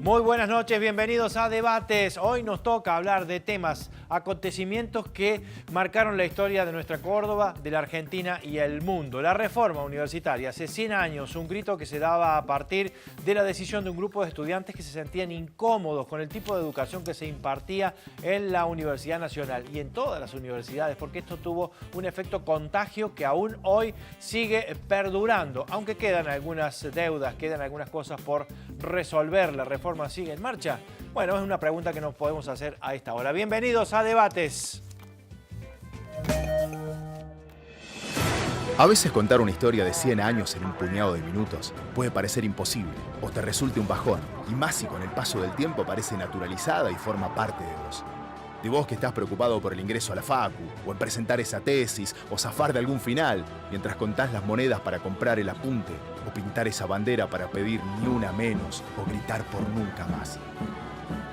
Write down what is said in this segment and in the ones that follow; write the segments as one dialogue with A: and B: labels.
A: Muy buenas noches, bienvenidos a Debates. Hoy nos toca hablar de temas, acontecimientos que marcaron la historia de nuestra Córdoba, de la Argentina y el mundo. La reforma universitaria, hace 100 años, un grito que se daba a partir de la decisión de un grupo de estudiantes que se sentían incómodos con el tipo de educación que se impartía en la Universidad Nacional y en todas las universidades, porque esto tuvo un efecto contagio que aún hoy sigue perdurando, aunque quedan algunas deudas, quedan algunas cosas por resolver. La reforma sigue en marcha. Bueno, es una pregunta que nos podemos hacer a esta hora. Bienvenidos a Debates.
B: A veces contar una historia de 100 años en un puñado de minutos puede parecer imposible o te resulte un bajón, y más si con el paso del tiempo parece naturalizada y forma parte de vos. De vos que estás preocupado por el ingreso a la facu, o en presentar esa tesis, o zafar de algún final, mientras contás las monedas para comprar el apunte, o pintar esa bandera para pedir ni una menos, o gritar por nunca más.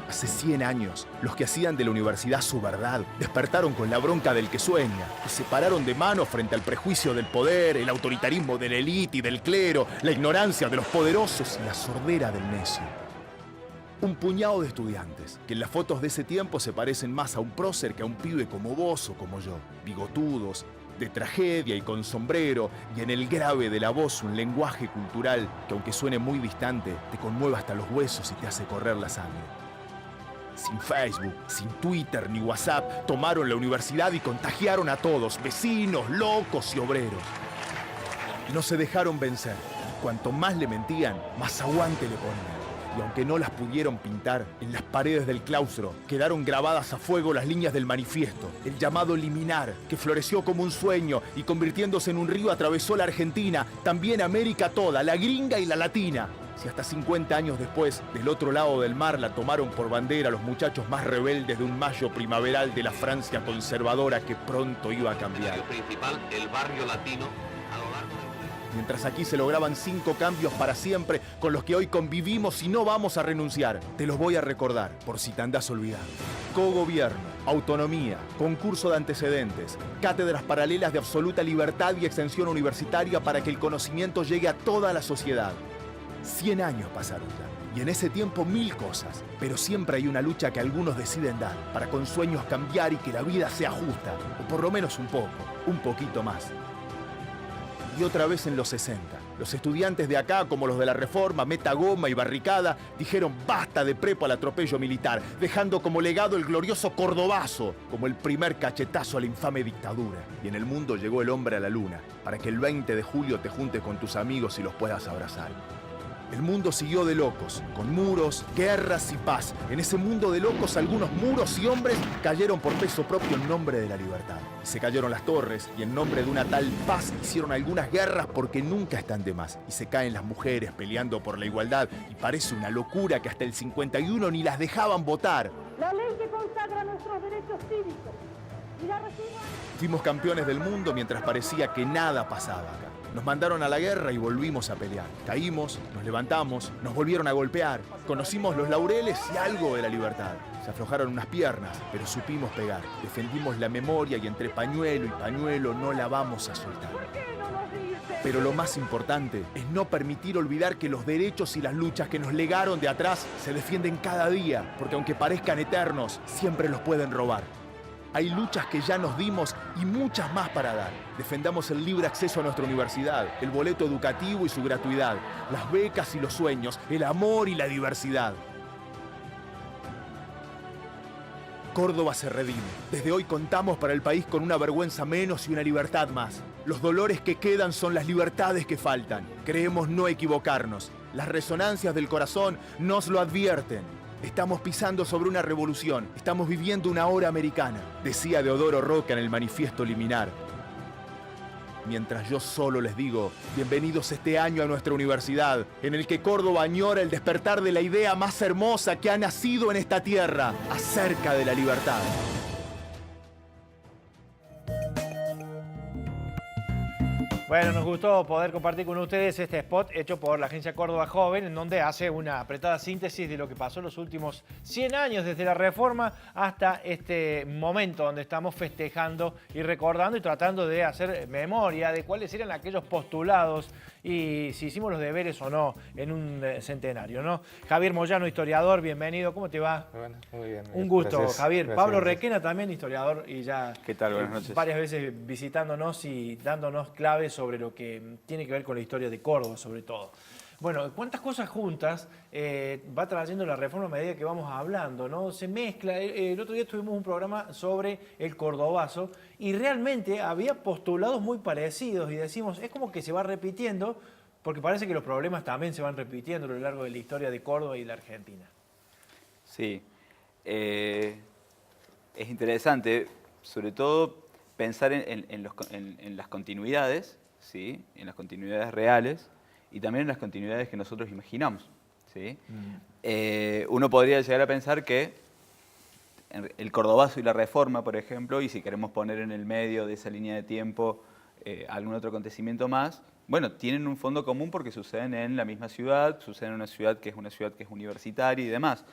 B: Hace 100 años, los que hacían de la universidad su verdad despertaron con la bronca del que sueña y se pararon de mano frente al prejuicio del poder, el autoritarismo de la élite y del clero, la ignorancia de los poderosos y la sordera del necio. Un puñado de estudiantes, que en las fotos de ese tiempo se parecen más a un prócer que a un pibe como vos o como yo, bigotudos, de tragedia y con sombrero, y en el grave de la voz un lenguaje cultural que, aunque suene muy distante, te conmueve hasta los huesos y te hace correr la sangre. Sin Facebook, sin Twitter ni WhatsApp, tomaron la universidad y contagiaron a todos, vecinos, locos y obreros. No se dejaron vencer. Cuanto más le mentían, más aguante le ponían. Y aunque no las pudieron pintar, en las paredes del claustro quedaron grabadas a fuego las líneas del manifiesto, el llamado liminar, que floreció como un sueño y convirtiéndose en un río atravesó la Argentina, también América toda, la gringa y la latina. Si hasta 50 años después, del otro lado del mar, la tomaron por bandera los muchachos más rebeldes de un mayo primaveral de la Francia conservadora que pronto iba a cambiar.
C: Principal, el barrio latino.
B: Mientras aquí se lograban 5 cambios para siempre con los que hoy convivimos y no vamos a renunciar. Te los voy a recordar, por si te andás olvidando. Cogobierno, autonomía, concurso de antecedentes, cátedras paralelas de absoluta libertad y extensión universitaria para que el conocimiento llegue a toda la sociedad. 100 años pasaron ya, y en ese tiempo 1000 cosas, pero siempre hay una lucha que algunos deciden dar, para con sueños cambiar y que la vida sea justa, o por lo menos un poco, un poquito más. Y otra vez en los 60, los estudiantes de acá, como los de la Reforma, Meta Goma y Barricada, dijeron basta de prepo al atropello militar, dejando como legado el glorioso Cordobazo, como el primer cachetazo a la infame dictadura. Y en el mundo llegó el hombre a la luna, para que el 20 de julio te juntes con tus amigos y los puedas abrazar. El mundo siguió de locos, con muros, guerras y paz. En ese mundo de locos, algunos muros y hombres cayeron por peso propio en nombre de la libertad. Se cayeron las torres y en nombre de una tal paz hicieron algunas guerras porque nunca están de más. Y se caen las mujeres peleando por la igualdad y parece una locura que hasta el 51 ni las dejaban votar.
D: La ley que consagra nuestros derechos cívicos y la reciban.
B: Fuimos campeones del mundo mientras parecía que nada pasaba acá. Nos mandaron a la guerra y volvimos a pelear. Caímos, nos levantamos, nos volvieron a golpear. Conocimos los laureles y algo de la libertad. Se aflojaron unas piernas, pero supimos pegar. Defendimos la memoria y entre pañuelo y pañuelo no la vamos a soltar. Pero lo más importante es no permitir olvidar que los derechos y las luchas que nos legaron de atrás se defienden cada día, porque aunque parezcan eternos, siempre los pueden robar. Hay luchas que ya nos dimos y muchas más para dar. Defendamos el libre acceso a nuestra universidad, el boleto educativo y su gratuidad, las becas y los sueños, el amor y la diversidad. Córdoba se redime. Desde hoy contamos para el país con una vergüenza menos y una libertad más. Los dolores que quedan son las libertades que faltan. Creemos no equivocarnos. Las resonancias del corazón nos lo advierten. Estamos pisando sobre una revolución. Estamos viviendo una hora americana, decía Deodoro Roca en el manifiesto liminar. Mientras yo solo les digo, bienvenidos este año a nuestra universidad, en el que Córdoba añora el despertar de la idea más hermosa que ha nacido en esta tierra, acerca de la libertad.
A: Bueno, nos gustó poder compartir con ustedes este spot hecho por la Agencia Córdoba Joven, en donde hace una apretada síntesis de lo que pasó en los últimos 100 años, desde la Reforma hasta este momento donde estamos festejando y recordando y tratando de hacer memoria de cuáles eran aquellos postulados y si hicimos los deberes o no en un centenario, ¿no? Javier Moyano, historiador, bienvenido. ¿Cómo te va?
E: Bueno, muy bien.
A: Un gusto,
E: Gracias.
A: Javier.
E: Gracias,
A: Pablo
E: gracias.
A: Requena también historiador y ya
E: ¿Qué tal? Buenas noches.
A: varias veces visitándonos y dándonos claves sobre lo que tiene que ver con la historia de Córdoba, sobre todo. Bueno, cuántas cosas juntas va trayendo la reforma a medida que vamos hablando, ¿no? Se mezcla. El otro día tuvimos un programa sobre el cordobazo y realmente había postulados muy parecidos y decimos, es como que se va repitiendo porque parece que los problemas también se van repitiendo a lo largo de la historia de Córdoba y de la Argentina.
F: Sí, es interesante, sobre todo pensar en las continuidades, ¿sí? En las continuidades reales y también en las continuidades que nosotros imaginamos, ¿sí? Uno podría llegar a pensar que el cordobazo y la reforma, por ejemplo, y si queremos poner en el medio de esa línea de tiempo algún otro acontecimiento más, bueno, tienen un fondo común porque suceden en la misma ciudad, suceden en una ciudad que es universitaria y demás.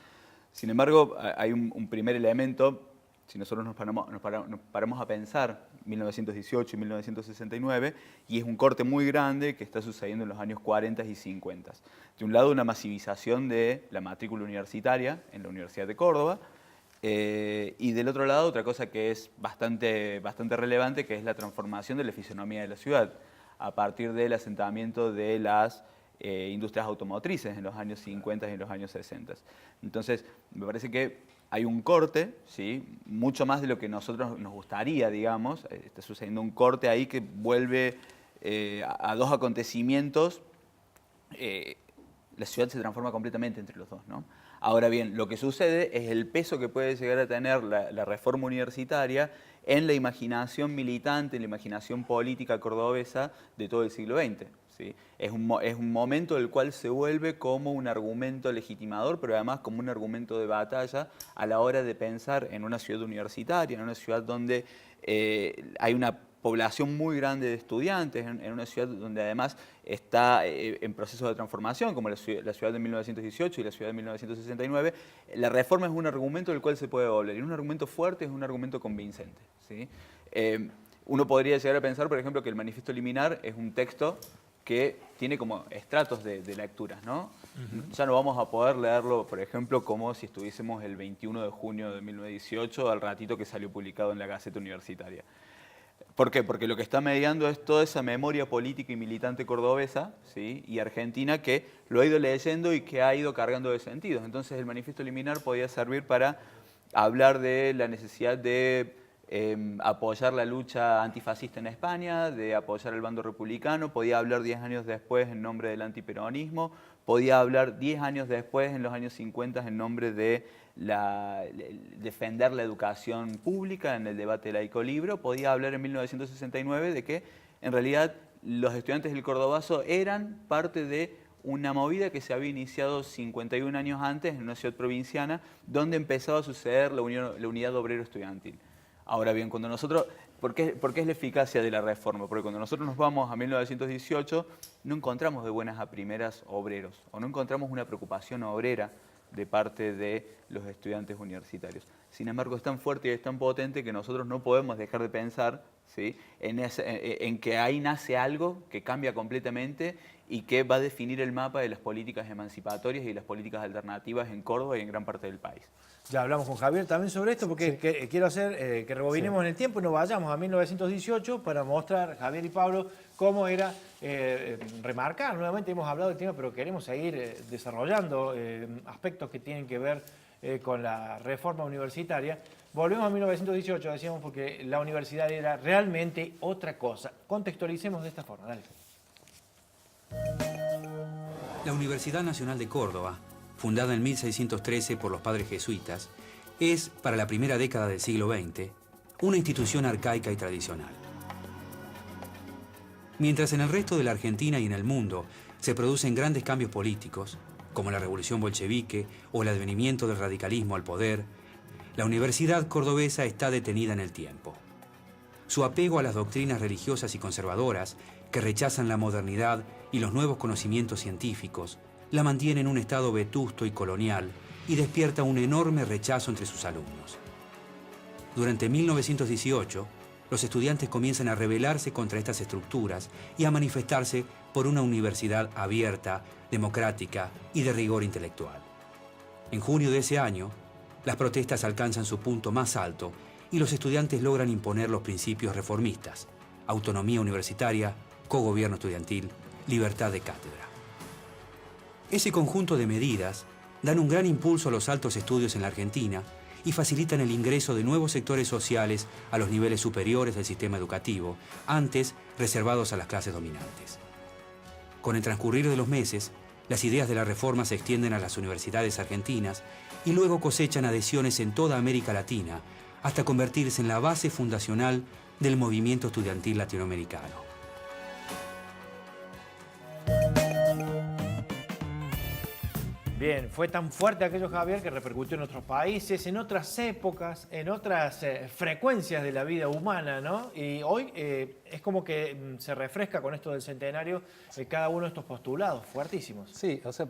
F: Sin embargo, hay un primer elemento, si nosotros nos paramos a pensar 1918 y 1969, y es un corte muy grande que está sucediendo en los años 40 y 50. De un lado, una masivización de la matrícula universitaria en la Universidad de Córdoba, y del otro lado, otra cosa que es bastante relevante, que es la transformación de la fisonomía de la ciudad, a partir del asentamiento de las industrias automotrices en los años 50 y en los años 60. Entonces, me parece que hay un corte, ¿sí? Mucho más de lo que nosotros nos gustaría, digamos. Está sucediendo un corte ahí que vuelve a dos acontecimientos. La ciudad se transforma completamente entre los dos, ¿no? Ahora bien, lo que sucede es el peso que puede llegar a tener la reforma universitaria en la imaginación militante, en la imaginación política cordobesa de todo el siglo XX. ¿Sí? Es un momento del cual se vuelve como un argumento legitimador, pero además como un argumento de batalla a la hora de pensar en una ciudad universitaria, en una ciudad donde hay una población muy grande de estudiantes, en una ciudad donde además está en proceso de transformación, como la ciudad de 1918 y la ciudad de 1969, la reforma es un argumento del cual se puede volver. Y un argumento fuerte, es un argumento convincente, ¿sí? Uno podría llegar a pensar, por ejemplo, que el Manifiesto Liminar es un texto que tiene como estratos de lecturas, ¿no? Ya no vamos a poder leerlo, por ejemplo, como si estuviésemos el 21 de junio de 1918, al ratito que salió publicado en la Gaceta Universitaria. ¿Por qué? Porque lo que está mediando es toda esa memoria política y militante cordobesa, ¿sí? Y argentina que lo ha ido leyendo y que ha ido cargando de sentidos. Entonces el Manifiesto Liminar podía servir para hablar de la necesidad de apoyar la lucha antifascista en España, de apoyar al bando republicano, podía hablar 10 años después en nombre del antiperonismo, podía hablar 10 años después, en los años 50, en nombre de defender la educación pública en el debate laico libre, podía hablar en 1969 de que en realidad los estudiantes del Cordobazo eran parte de una movida que se había iniciado 51 años antes en una ciudad provinciana donde empezaba a suceder la unidad obrero estudiantil. Ahora bien, cuando nosotros, ¿por qué es la eficacia de la reforma? Porque cuando nosotros nos vamos a 1918 no encontramos de buenas a primeras obreros o no encontramos una preocupación obrera de parte de los estudiantes universitarios. Sin embargo, es tan fuerte y es tan potente que nosotros no podemos dejar de pensar, ¿sí? en que ahí nace algo que cambia completamente y que va a definir el mapa de las políticas emancipatorias y las políticas alternativas en Córdoba y en gran parte del país.
A: Ya hablamos con Javier también sobre esto porque sí, quiero hacer que rebobinemos en el tiempo y nos vayamos a 1918 para mostrar, Javier y Pablo, cómo era remarcar. Nuevamente hemos hablado del tema, pero queremos seguir desarrollando aspectos que tienen que ver con la reforma universitaria. Volvemos a 1918, decíamos, porque la universidad era realmente otra cosa. Contextualicemos de esta forma, dale.
G: La Universidad Nacional de Córdoba, fundada en 1613 por los padres jesuitas, es, para la primera década del siglo XX, una institución arcaica y tradicional. Mientras en el resto de la Argentina y en el mundo se producen grandes cambios políticos, como la Revolución Bolchevique o el advenimiento del radicalismo al poder, la Universidad Cordobesa está detenida en el tiempo. su apego a las doctrinas religiosas y conservadoras, que rechazan la modernidad y los nuevos conocimientos científicos, la mantiene en un estado vetusto y colonial y despierta un enorme rechazo entre sus alumnos. Durante 1918, los estudiantes comienzan a rebelarse contra estas estructuras y a manifestarse por una universidad abierta, democrática y de rigor intelectual. En junio de ese año, las protestas alcanzan su punto más alto y los estudiantes logran imponer los principios reformistas: autonomía universitaria, cogobierno estudiantil, libertad de cátedra. Ese conjunto de medidas dan un gran impulso a los altos estudios en la Argentina y facilitan el ingreso de nuevos sectores sociales a los niveles superiores del sistema educativo, antes reservados a las clases dominantes. Con el transcurrir de los meses, las ideas de la reforma se extienden a las universidades argentinas y luego cosechan adhesiones en toda América Latina, hasta convertirse en la base fundacional del movimiento estudiantil latinoamericano.
A: Bien, fue tan fuerte aquello, Javier, que repercutió en otros países, en otras épocas, en otras frecuencias de la vida humana, ¿no? Y hoy es como que se refresca con esto del centenario cada uno de estos postulados fuertísimos.
E: Sí, o sea,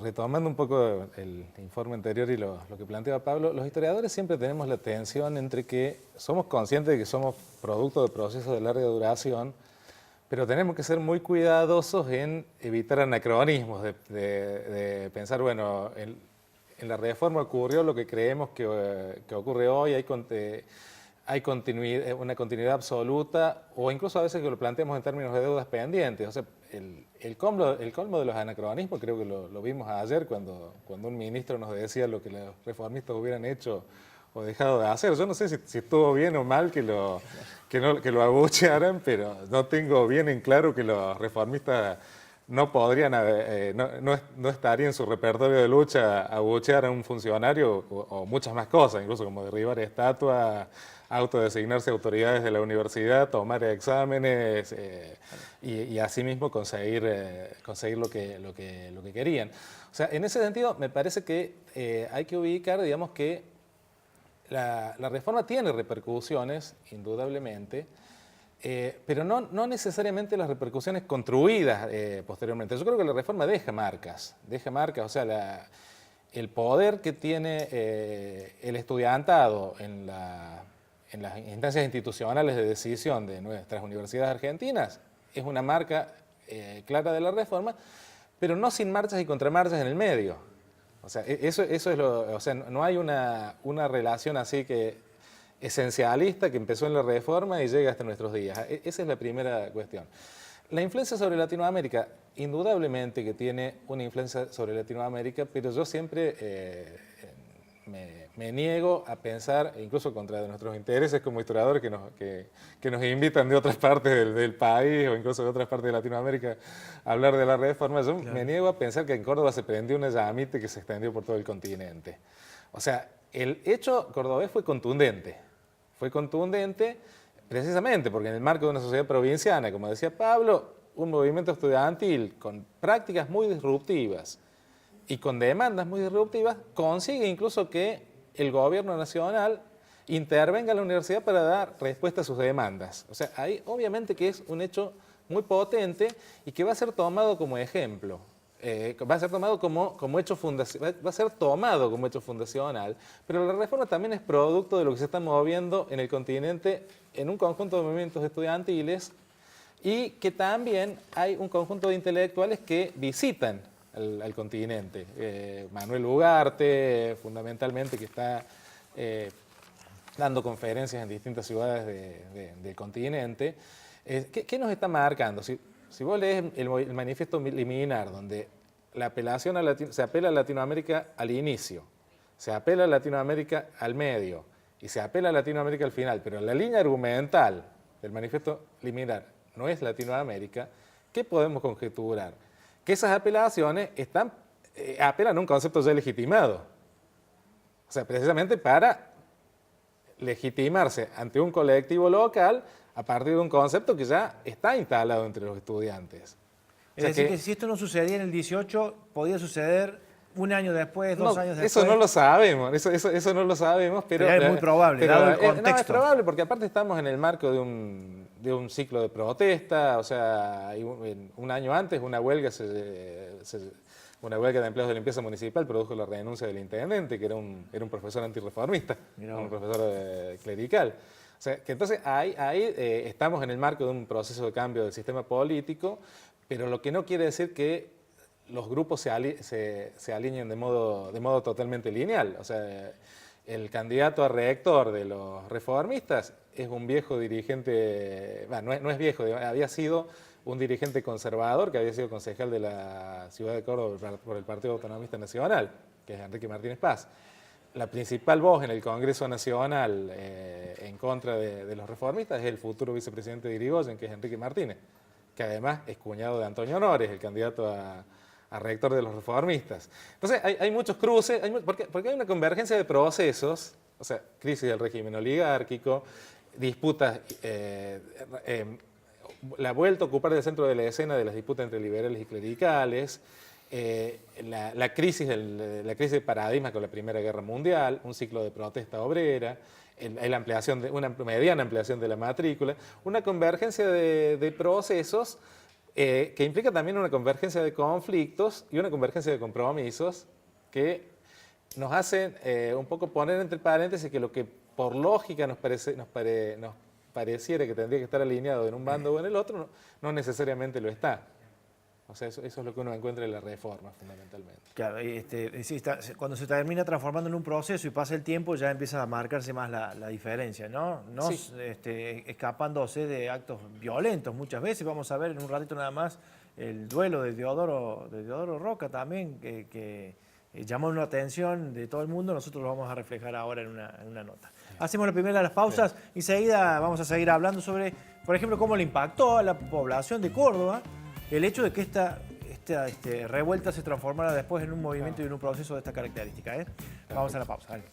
E: retomando un poco el informe anterior y lo que planteaba Pablo, los historiadores siempre tenemos la tensión entre que somos conscientes de que somos producto de procesos de larga duración, pero tenemos que ser muy cuidadosos en evitar anacronismos, de pensar, bueno, en la reforma ocurrió lo que creemos que ocurre hoy, hay continuidad, una continuidad absoluta, o incluso a veces que lo planteamos en términos de deudas pendientes. O sea, el colmo de los anacronismos, creo que lo vimos ayer cuando un ministro nos decía lo que los reformistas hubieran hecho o dejado de hacer. Yo no sé si estuvo bien o mal que lo abuchearan, pero no tengo bien en claro que los reformistas no podrían, no estaría en su repertorio de lucha abuchear a un funcionario o muchas más cosas, incluso como derribar estatuas, autodesignarse autoridades de la universidad, tomar exámenes y asimismo conseguir lo que querían. O sea, en ese sentido me parece que hay que ubicar, digamos, que la reforma tiene repercusiones, indudablemente, pero no necesariamente las repercusiones construidas posteriormente. Yo creo que la reforma deja marcas, o sea, el poder que tiene el estudiantado en las instancias institucionales de decisión de nuestras universidades argentinas es una marca clara de la reforma, pero no sin marchas y contramarchas en el medio. O sea, eso es o sea, no hay una relación así que esencialista que empezó en la reforma y llega hasta nuestros días. Esa es la primera cuestión. La influencia sobre Latinoamérica, indudablemente que tiene una influencia sobre Latinoamérica, pero yo siempre me niego a pensar, incluso contra nuestros intereses como historiadores que nos invitan de otras partes del país o incluso de otras partes de Latinoamérica a hablar de la reforma, yo me niego a pensar que en Córdoba se prendió una llamita que se extendió por todo el continente. O sea, el hecho cordobés fue contundente precisamente porque en el marco de una sociedad provinciana, como decía Pablo, un movimiento estudiantil con prácticas muy disruptivas y con demandas muy disruptivas, consigue incluso que el gobierno nacional intervenga en la universidad para dar respuesta a sus demandas. O sea, ahí obviamente que es un hecho muy potente y que va a ser tomado como ejemplo, va a ser tomado como hecho fundacional, pero la reforma también es producto de lo que se está moviendo en el continente en un conjunto de movimientos estudiantiles y que también hay un conjunto de intelectuales que visitan al continente. Manuel Ugarte, fundamentalmente, que está dando conferencias en distintas ciudades del continente. ¿Qué nos está marcando? Si vos lees el manifiesto liminar, donde la apelación se apela a Latinoamérica al inicio, se apela a Latinoamérica al medio y se apela a Latinoamérica al final, pero la línea argumental del manifiesto liminar no es Latinoamérica, ¿qué podemos conjeturar? Que esas apelaciones apelan a un concepto ya legitimado. O sea, precisamente para legitimarse ante un colectivo local a partir de un concepto que ya está instalado entre los estudiantes.
A: Es decir, que si esto no sucedía en el 18, podía suceder un año después, 2 años después.
E: Eso no lo sabemos, eso no lo sabemos, pero
A: es muy probable, dado el contexto.
E: No, es probable porque aparte estamos en el marco de un ciclo de protesta, o sea, un año antes una huelga una huelga de empleados de limpieza municipal produjo la renuncia del intendente, que era un profesor antirreformista, un profesor clerical. O sea, que entonces ahí estamos en el marco de un proceso de cambio del sistema político, pero lo que no quiere decir que los grupos se alineen de modo totalmente lineal. O sea, el candidato a rector de los reformistas es un viejo dirigente, bueno, no es viejo, había sido un dirigente conservador que había sido concejal de la ciudad de Córdoba por el Partido Autonomista Nacional, que es Enrique Martínez Paz. La principal voz en el Congreso Nacional en contra de los reformistas es el futuro vicepresidente de Irigoyen, que es Enrique Martínez, que además es cuñado de Antonio Honores, el candidato a rector de los reformistas. Entonces hay muchos cruces, porque hay una convergencia de procesos, o sea, crisis del régimen oligárquico, disputas, la vuelta a ocupar el centro de la escena de las disputas entre liberales y clericales, la crisis de paradigma con la Primera Guerra Mundial, un ciclo de protesta obrera, una mediana ampliación de la matrícula, una convergencia de procesos que implica también una convergencia de conflictos y una convergencia de compromisos que nos hacen un poco poner entre paréntesis que lo que por lógica nos pareciera que tendría que estar alineado en un bando o en el otro, no necesariamente lo está. O sea, eso es lo que uno encuentra en la reforma, fundamentalmente.
A: Claro, cuando se termina transformando en un proceso y pasa el tiempo, ya empieza a marcarse más la diferencia, ¿no?
E: Sí.
A: Escapándose de actos violentos muchas veces. Vamos a ver en un ratito nada más el duelo de Deodoro Roca también, que llamó la atención de todo el mundo. Nosotros lo vamos a reflejar ahora en una nota. Hacemos la primera de las pausas y enseguida vamos a seguir hablando sobre, por ejemplo, cómo le impactó a la población de Córdoba el hecho de que esta revuelta se transformara después en un movimiento y en un proceso de esta característica. Vamos a la pausa. Dale.